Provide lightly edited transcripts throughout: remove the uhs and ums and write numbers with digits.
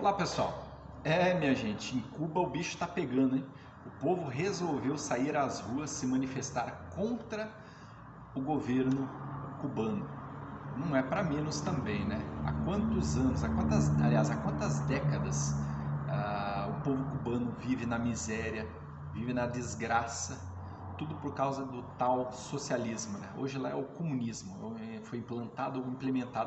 Olá pessoal, minha gente, em Cuba o bicho tá pegando, hein? O povo resolveu sair às ruas se manifestar contra o governo cubano. Não é para menos também, né? Há quantos anos, há quantas décadas o povo cubano vive na miséria, vive na desgraça, tudo por causa do tal socialismo, né? Hoje lá é o comunismo, foi implementado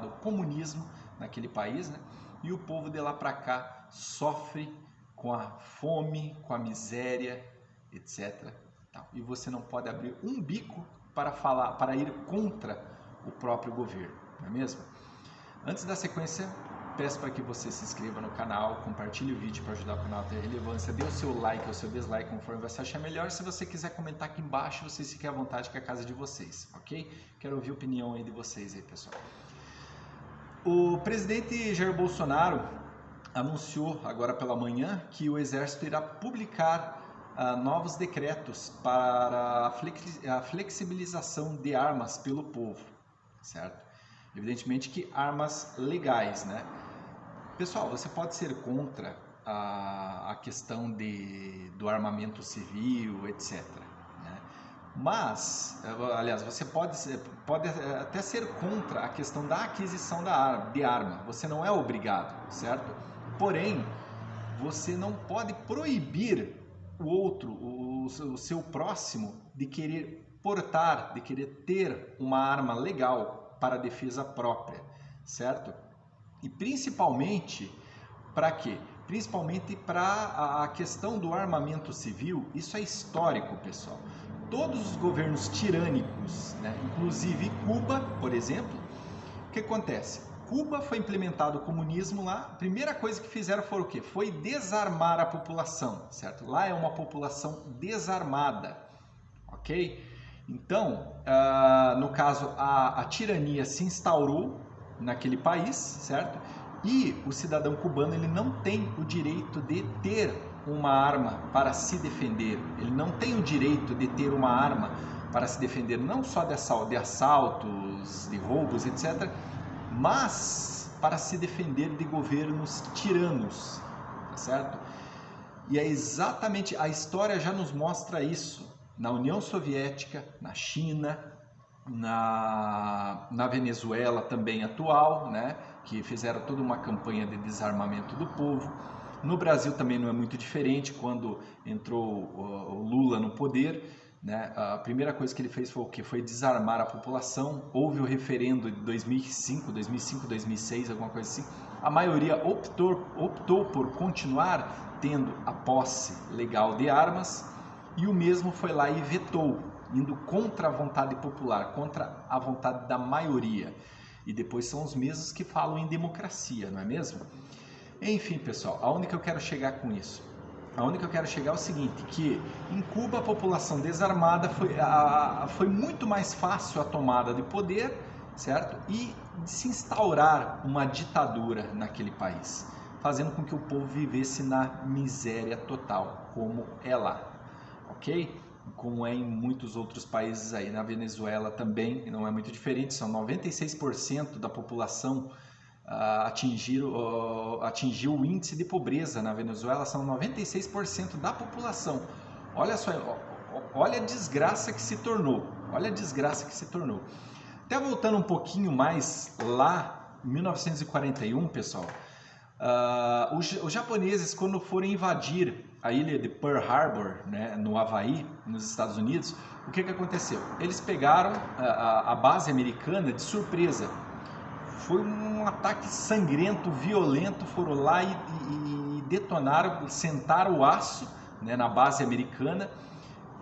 o comunismo naquele país, né? E o povo de lá para cá sofre com a fome, com a miséria, etc. E você não pode abrir um bico para ir contra o próprio governo, não é mesmo? Antes da sequência, peço para que você se inscreva no canal, compartilhe o vídeo para ajudar o canal a ter relevância, dê o seu like ou o seu dislike conforme você achar melhor. Se você quiser comentar aqui embaixo, vocês fiquem à vontade, que é a casa de vocês, ok? Quero ouvir a opinião aí de vocês aí, pessoal. O presidente Jair Bolsonaro anunciou agora pela manhã que o Exército irá publicar novos decretos para a flexibilização de armas pelo povo, certo? Evidentemente que armas legais, né? Pessoal, você pode ser contra a questão do armamento civil, etc. Mas, aliás, você pode até ser contra a questão da aquisição de arma. Você não é obrigado, certo? Porém, você não pode proibir o outro, o seu próximo, de querer portar, de querer ter uma arma legal para defesa própria, certo? E principalmente, para quê? Principalmente para a questão do armamento civil. Isso é histórico, pessoal. Todos os governos tirânicos, né, inclusive Cuba, por exemplo, o que acontece? Cuba foi implementado o comunismo lá, a primeira coisa que fizeram foi o quê? Foi desarmar a população, certo? Lá é uma população desarmada, ok? Então, no caso, a tirania se instaurou naquele país, certo? E o cidadão cubano ele não tem o direito de ter uma arma para se defender. Ele não tem o direito de ter uma arma para se defender, não só de assaltos, de roubos, etc., mas para se defender de governos tiranos, tá certo? E é exatamente, a história já nos mostra isso. Na União Soviética, na China, na Venezuela também atual, né, que fizeram toda uma campanha de desarmamento do povo. No Brasil também não é muito diferente, quando entrou o Lula no poder, né, a primeira coisa que ele fez foi o quê? Foi desarmar a população. Houve o referendo de 2005, 2006, alguma coisa assim. A maioria optou por continuar tendo a posse legal de armas, e o mesmo foi lá e vetou, indo contra a vontade popular, contra a vontade da maioria. E depois são os mesmos que falam em democracia, não é mesmo? Enfim, pessoal, aonde que eu quero chegar com isso? Aonde que eu quero chegar é o seguinte, que em Cuba a população desarmada foi muito mais fácil a tomada de poder, certo? E de se instaurar uma ditadura naquele país, fazendo com que o povo vivesse na miséria total, como é lá, ok? Como é em muitos outros países aí. Na Venezuela também não é muito diferente, são 96% da população atingiu o índice de pobreza na Venezuela, são 96% da população. Olha só, olha a desgraça que se tornou, olha a desgraça que se tornou. Até voltando um pouquinho mais lá, em 1941, pessoal, os japoneses, quando foram invadir a ilha de Pearl Harbor, né, no Havaí, nos Estados Unidos, o que aconteceu? Eles pegaram a base americana de surpresa. Foi um ataque sangrento, violento, foram lá e detonaram, sentaram o aço, né, na base americana.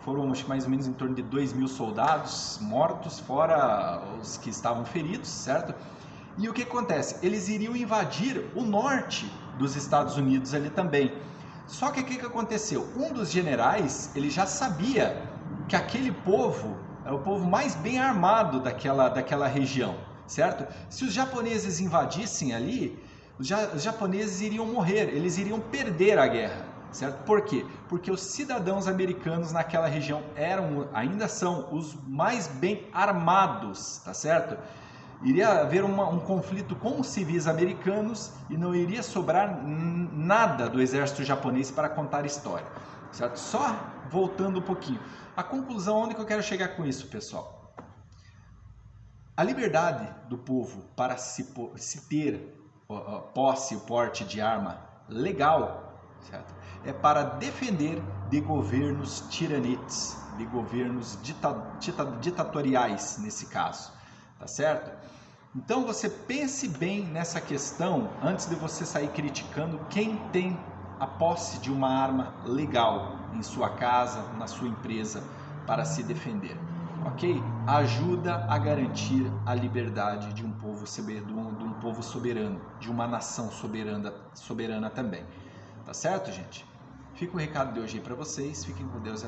Foram mais ou menos em torno de 2.000 soldados mortos, fora os que estavam feridos, certo? E o que acontece? Eles iriam invadir o norte dos Estados Unidos ali também. Só que o que aconteceu? Um dos generais, ele já sabia que aquele povo é o povo mais bem armado daquela região, certo? Se os japoneses invadissem ali, os japoneses iriam morrer, eles iriam perder a guerra, certo? Por quê? Porque os cidadãos americanos naquela região ainda são os mais bem armados, tá certo? iria haver um conflito com os civis americanos e não iria sobrar nada do exército japonês para contar história, certo? Só voltando um pouquinho. A conclusão, onde que eu quero chegar com isso, pessoal? A liberdade do povo para se ter posse, o porte de arma legal, certo? É para defender de governos tiranetes, de governos ditatoriais nesse caso, tá certo? Então você pense bem nessa questão antes de você sair criticando quem tem a posse de uma arma legal em sua casa, na sua empresa, para se defender, ok? Ajuda a garantir a liberdade de um povo soberano, de uma nação soberana também, tá certo, gente? Fica o recado de hoje aí para vocês, fiquem com Deus.